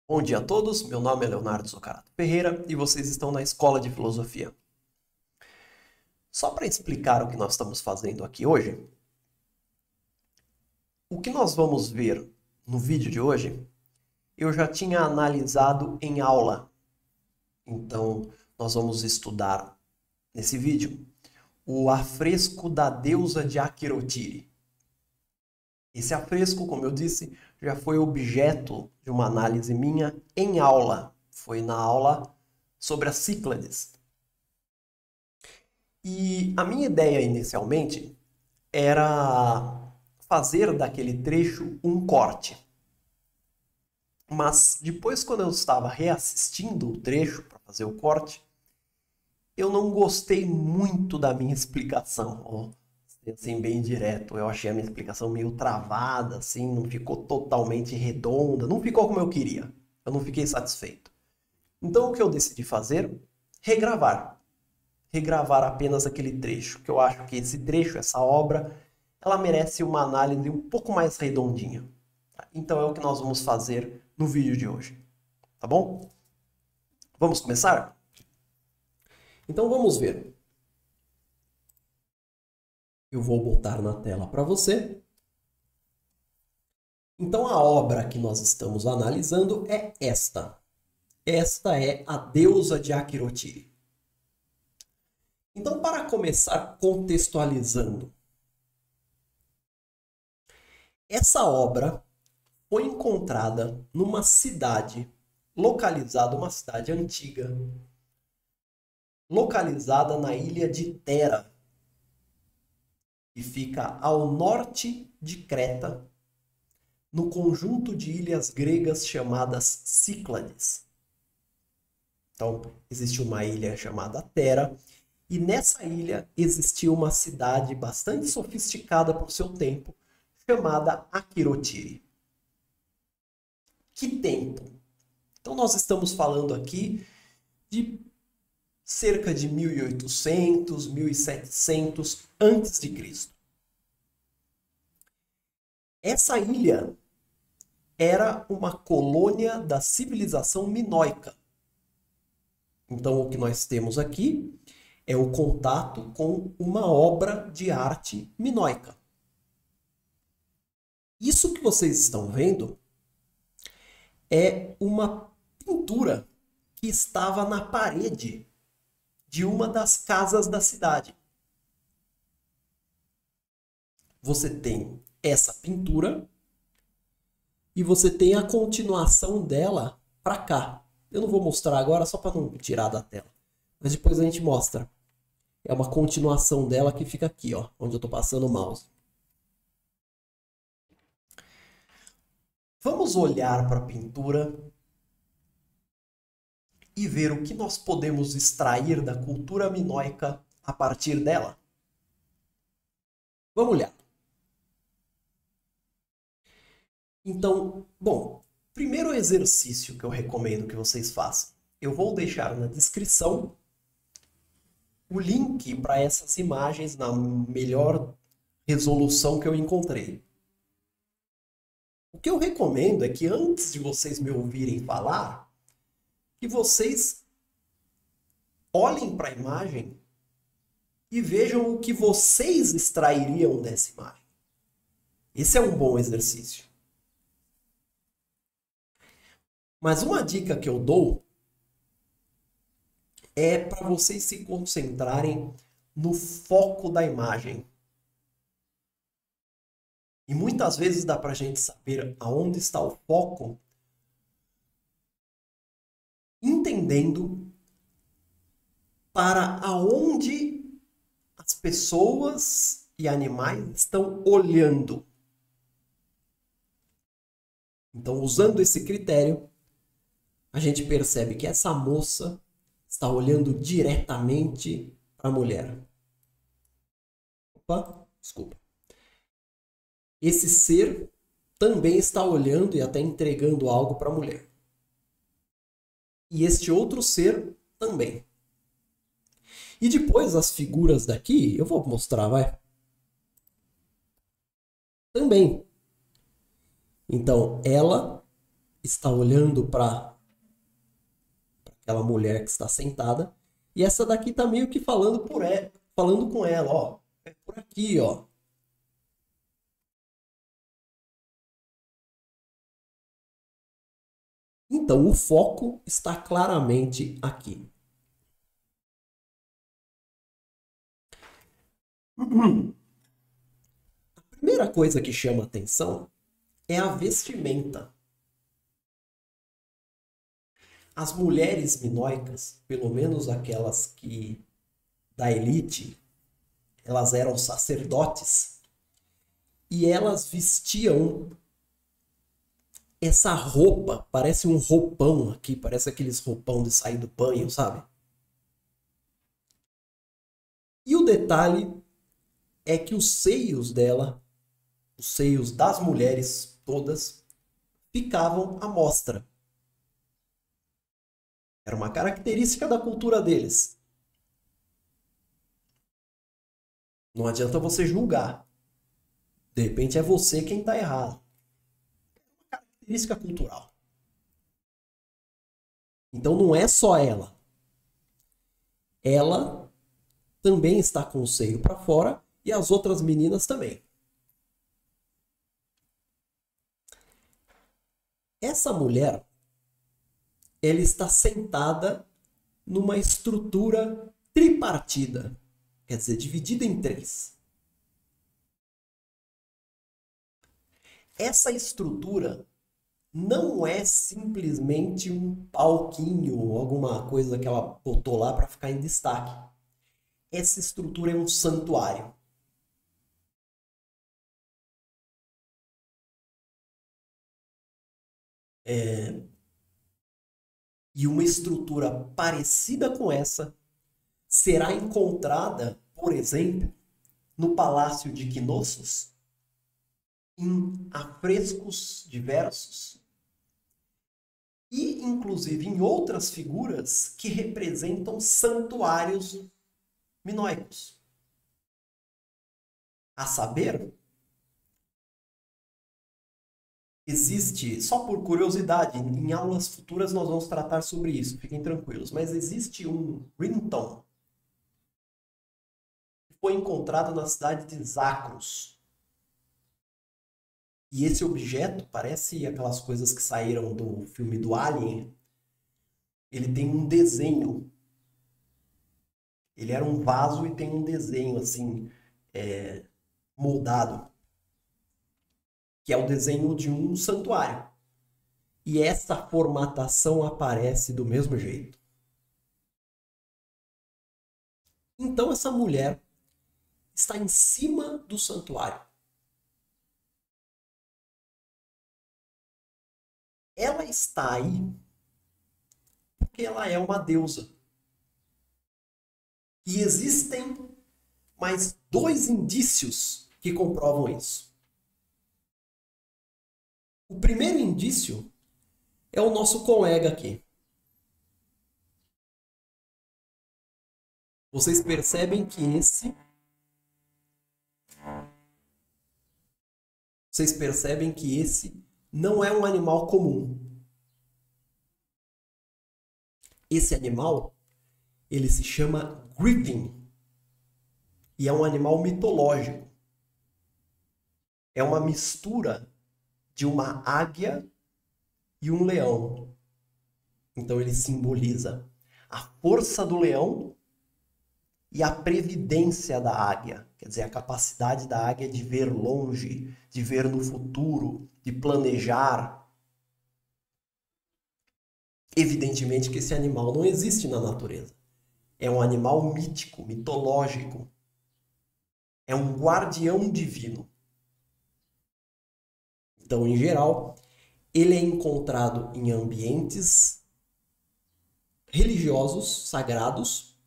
Bom dia a todos, meu nome é Leonardo Zucarato Ferreira e vocês estão na Escola de Filosofia. Só para explicar o que nós estamos fazendo aqui hoje, o que nós vamos ver no vídeo de hoje, eu já tinha analisado em aula. Então, nós vamos estudar nesse vídeo o afresco da deusa de Akhirotiri. Esse afresco, como eu disse, já foi objeto de uma análise minha em aula. Foi na aula sobre as Cíclades. E a minha ideia inicialmente era fazer daquele trecho um corte. Mas depois, quando eu estava reassistindo o trecho para fazer o corte, eu não gostei muito da minha explicação. Assim, bem direto. Eu achei a minha explicação meio travada, assim, não ficou totalmente redonda, não ficou como eu queria. Eu não fiquei satisfeito. Então, o que eu decidi fazer? Regravar. Regravar apenas aquele trecho, que eu acho que esse trecho, essa obra, ela merece uma análise um pouco mais redondinha. Então é o que nós vamos fazer no vídeo de hoje, tá bom? Vamos começar? Então vamos ver. Eu vou botar na tela para você. Então a obra que nós estamos analisando é esta. Esta é a deusa de Akhirotiri. Então, para começar contextualizando, essa obra foi encontrada numa cidade localizada, uma cidade antiga, localizada na ilha de Tera, que fica ao norte de Creta, no conjunto de ilhas gregas chamadas Cíclades. Então, existe uma ilha chamada Tera, e nessa ilha existia uma cidade bastante sofisticada por seu tempo, chamada Akhirotiri. Que tempo? Então nós estamos falando aqui de cerca de 1800, 1700 antes de Cristo. Essa ilha era uma colônia da civilização minoica. Então o que nós temos aqui é o contato com uma obra de arte minoica. Isso que vocês estão vendo é uma pintura que estava na parede de uma das casas da cidade. Você tem essa pintura e você tem a continuação dela para cá. Eu não vou mostrar agora só para não tirar da tela, mas depois a gente mostra. É uma continuação dela que fica aqui, ó, onde eu estou passando o mouse. Vamos olhar para a pintura e ver o que nós podemos extrair da cultura minoica a partir dela. Vamos olhar. Então, bom, primeiro exercício que eu recomendo que vocês façam. Eu vou deixar na descrição o link para essas imagens na melhor resolução que eu encontrei. O que eu recomendo é que antes de vocês me ouvirem falar, que vocês olhem para a imagem e vejam o que vocês extrairiam dessa imagem. Esse é um bom exercício. Mas uma dica que eu dou é para vocês se concentrarem no foco da imagem. E muitas vezes dá para a gente saber aonde está o foco entendendo para aonde as pessoas e animais estão olhando. Então, usando esse critério, a gente percebe que essa moça está olhando diretamente para a mulher. Opa, desculpa. Esse ser também está olhando e até entregando algo para a mulher. E este outro ser também. E depois as figuras daqui, eu vou mostrar, vai. Também. Então, ela está olhando para aquela mulher que está sentada, e essa daqui está meio que falando com ela, ó, é por aqui, ó. Então, o foco está claramente aqui. A primeira coisa que chama atenção é a vestimenta. As mulheres minoicas, pelo menos aquelas que da elite, elas eram sacerdotes e elas vestiam essa roupa, parece um roupão aqui, parece aqueles roupão de sair do banho, sabe? E o detalhe é que os seios dela, os seios das mulheres todas, ficavam à mostra. Era uma característica da cultura deles. Não adianta você julgar. De repente é você quem está errado. É uma característica cultural. Então não é só ela. Ela também está com o seio para fora e as outras meninas também. Essa mulher, ela está sentada numa estrutura tripartida, quer dizer, dividida em três. Essa estrutura não é simplesmente um palquinho ou alguma coisa que ela botou lá para ficar em destaque. Essa estrutura é um santuário. E uma estrutura parecida com essa será encontrada, por exemplo, no Palácio de Knossos, em afrescos diversos e, inclusive, em outras figuras que representam santuários minoicos. A saber, existe, só por curiosidade, em aulas futuras nós vamos tratar sobre isso, fiquem tranquilos, mas existe um ringtone que foi encontrado na cidade de Zakros. E esse objeto parece aquelas coisas que saíram do filme do Alien. Ele tem um desenho. Ele era um vaso e tem um desenho assim, moldado, que é o desenho de um santuário. E essa formatação aparece do mesmo jeito. Então essa mulher está em cima do santuário. Ela está aí porque ela é uma deusa. E existem mais dois indícios que comprovam isso. O primeiro indício é o nosso colega aqui. Vocês percebem que esse não é um animal comum. Esse animal, ele se chama Griffin. E é um animal mitológico. É uma mistura de uma águia e um leão. Então ele simboliza a força do leão e a previdência da águia. Quer dizer, a capacidade da águia de ver longe, de ver no futuro, de planejar. Evidentemente que esse animal não existe na natureza. É um animal mítico, mitológico. É um guardião divino. Então, em geral, ele é encontrado em ambientes religiosos, sagrados,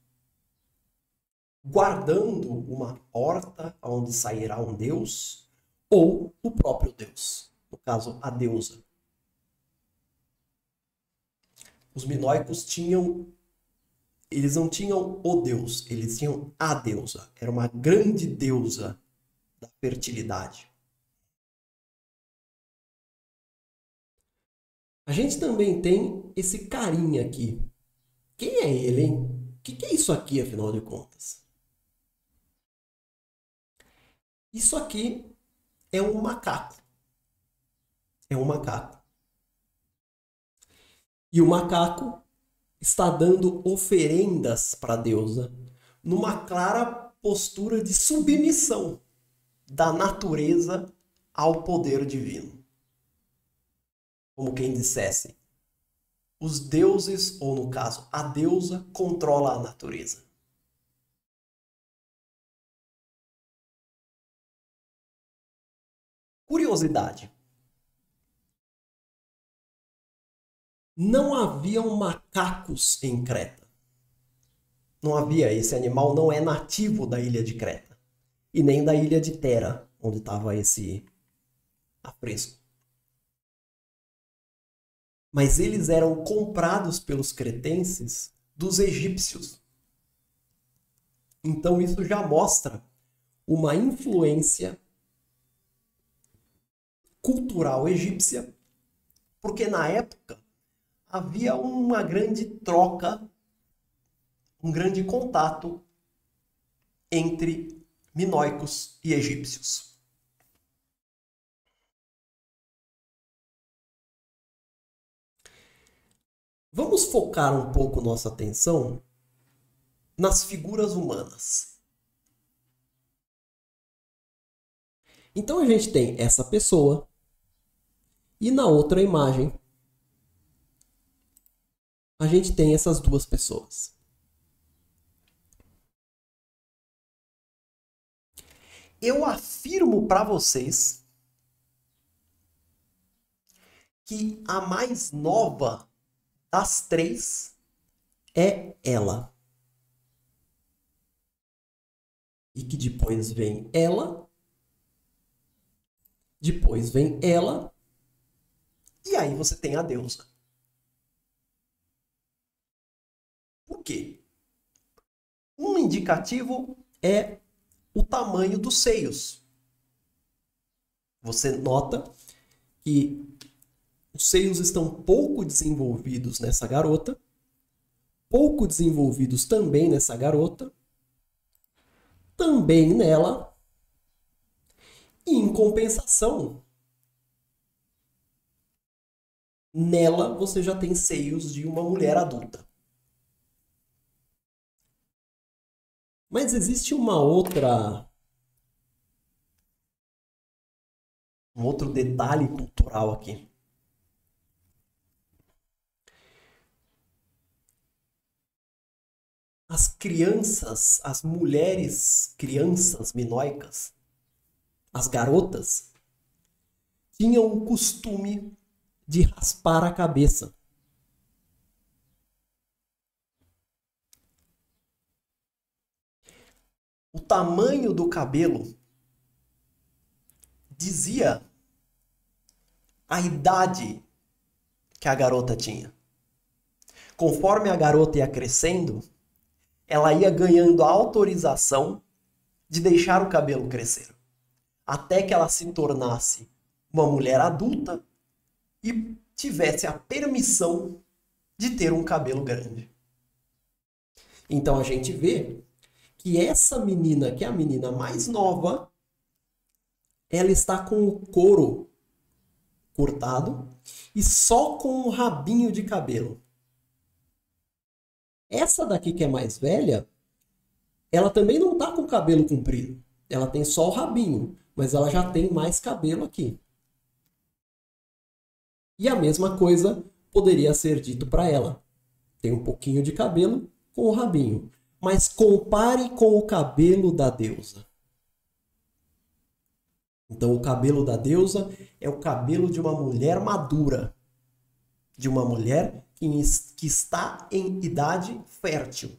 guardando uma porta onde sairá um deus ou o próprio deus, no caso, a deusa. Os minoicos eles não tinham o deus, eles tinham a deusa. Era uma grande deusa da fertilidade. A gente também tem esse carinha aqui. Quem é ele, hein? O que é isso aqui, afinal de contas? Isso aqui é um macaco. É um macaco. E o macaco está dando oferendas para a deusa, numa clara postura de submissão da natureza ao poder divino. Como quem dissesse, os deuses, ou no caso, a deusa, controla a natureza. Curiosidade. Não haviam macacos em Creta. Não havia, esse animal não é nativo da ilha de Creta. E nem da ilha de Tera, onde estava esse afresco. Mas eles eram comprados pelos cretenses dos egípcios. Então isso já mostra uma influência cultural egípcia, porque na época havia uma grande troca, um grande contato entre minoicos e egípcios. Vamos focar um pouco nossa atenção nas figuras humanas. Então a gente tem essa pessoa e na outra imagem a gente tem essas duas pessoas. Eu afirmo para vocês que a mais nova das três é ela. E que depois vem ela, depois vem ela, e aí você tem a deusa. Por quê? Um indicativo é o tamanho dos seios. Você nota que os seios estão pouco desenvolvidos nessa garota, pouco desenvolvidos também nessa garota, também nela, e em compensação, nela você já tem seios de uma mulher adulta. Mas existe um outro detalhe cultural aqui. As crianças, as mulheres crianças minoicas, as garotas, tinham o costume de raspar a cabeça. O tamanho do cabelo dizia a idade que a garota tinha. Conforme a garota ia crescendo, ela ia ganhando a autorização de deixar o cabelo crescer, até que ela se tornasse uma mulher adulta e tivesse a permissão de ter um cabelo grande. Então a gente vê que essa menina, que é a menina mais nova, ela está com o couro cortado e só com um rabinho de cabelo. Essa daqui que é mais velha, ela também não está com o cabelo comprido. Ela tem só o rabinho, mas ela já tem mais cabelo aqui. E a mesma coisa poderia ser dito para ela. Tem um pouquinho de cabelo com o rabinho. Mas compare com o cabelo da deusa. Então o cabelo da deusa é o cabelo de uma mulher madura. De uma mulher que está em idade fértil.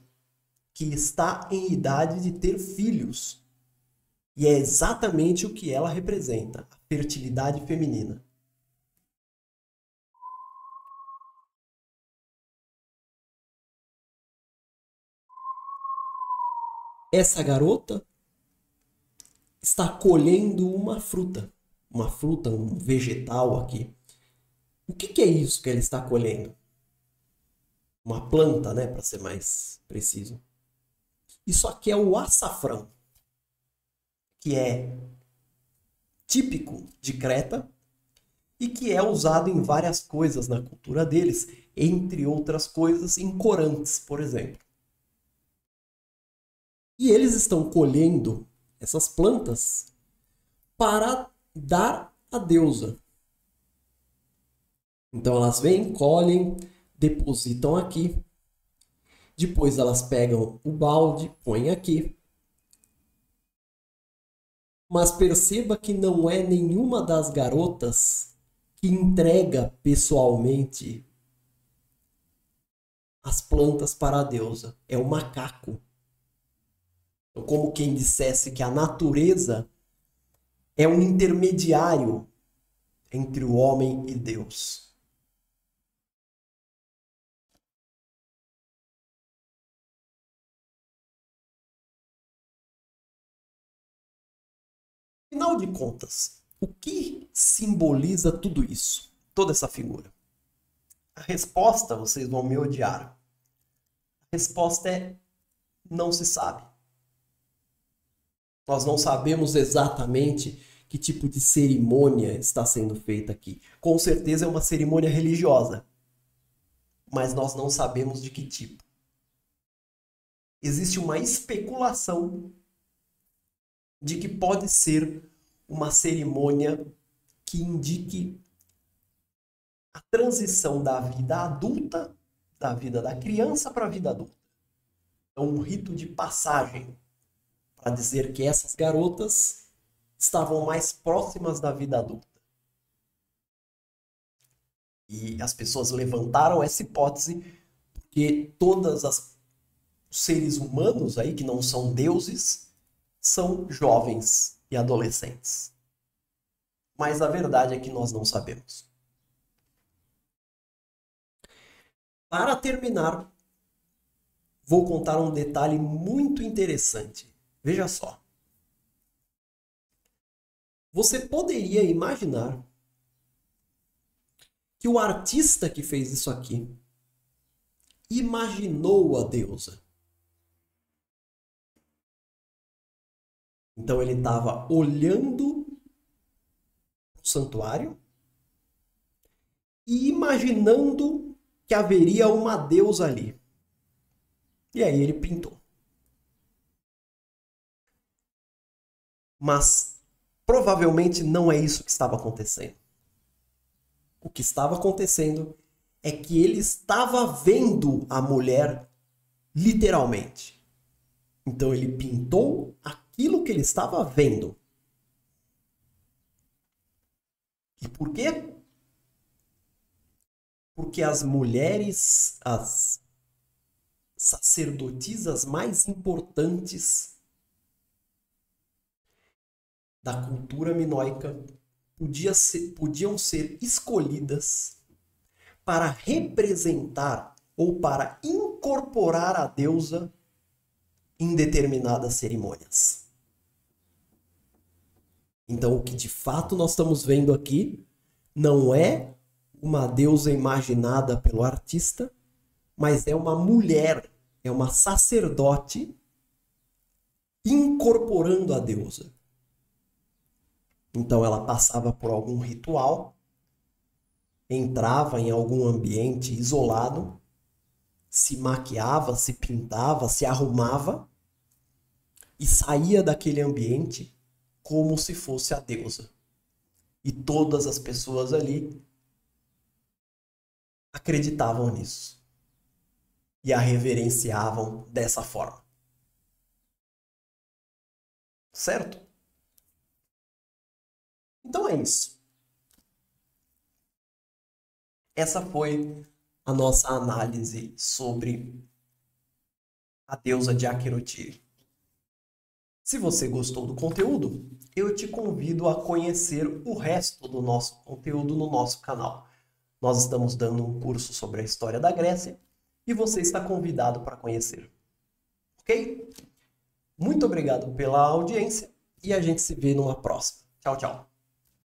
Que está em idade de ter filhos. E é exatamente o que ela representa. A fertilidade feminina. Essa garota está colhendo uma fruta, um vegetal aqui. O que é isso que ele está colhendo? Uma planta, né, para ser mais preciso. Isso aqui é o açafrão, que é típico de Creta e que é usado em várias coisas na cultura deles, entre outras coisas em corantes, por exemplo. E eles estão colhendo essas plantas para dar à deusa. Então elas vêm, colhem, depositam aqui. Depois elas pegam o balde, põem aqui. Mas perceba que não é nenhuma das garotas que entrega pessoalmente as plantas para a deusa. É o macaco. Então, como quem dissesse que a natureza é um intermediário entre o homem e Deus. Afinal de contas, o que simboliza tudo isso? Toda essa figura? A resposta, vocês vão me odiar. A resposta é: não se sabe. Nós não sabemos exatamente que tipo de cerimônia está sendo feita aqui. Com certeza é uma cerimônia religiosa, mas nós não sabemos de que tipo. Existe uma especulação de que pode ser uma cerimônia que indique a transição da vida adulta, da vida da criança para a vida adulta. É um rito de passagem para dizer que essas garotas estavam mais próximas da vida adulta. E as pessoas levantaram essa hipótese porque todos os seres humanos aí que não são deuses são jovens e adolescentes. Mas a verdade é que nós não sabemos. Para terminar, vou contar um detalhe muito interessante. Veja só. Você poderia imaginar que o artista que fez isso aqui imaginou a deusa. Então ele estava olhando o santuário e imaginando que haveria uma deusa ali. E aí ele pintou. Mas provavelmente não é isso que estava acontecendo. O que estava acontecendo é que ele estava vendo a mulher literalmente. Então ele pintou aquilo que ele estava vendo. E por quê? Porque as mulheres, as sacerdotisas mais importantes da cultura minoica podiam ser escolhidas para representar ou para incorporar a deusa em determinadas cerimônias. Então, o que de fato nós estamos vendo aqui não é uma deusa imaginada pelo artista, mas é uma mulher, é uma sacerdote incorporando a deusa. Então ela passava por algum ritual, entrava em algum ambiente isolado, se maquiava, se pintava, se arrumava e saía daquele ambiente como se fosse a deusa. E todas as pessoas ali acreditavam nisso e a reverenciavam dessa forma. Certo? Então é isso. Essa foi a nossa análise sobre a deusa de Akhirotiri. Se você gostou do conteúdo, eu te convido a conhecer o resto do nosso conteúdo no nosso canal. Nós estamos dando um curso sobre a história da Grécia e você está convidado para conhecer. Ok? Muito obrigado pela audiência e a gente se vê numa próxima. Tchau, tchau.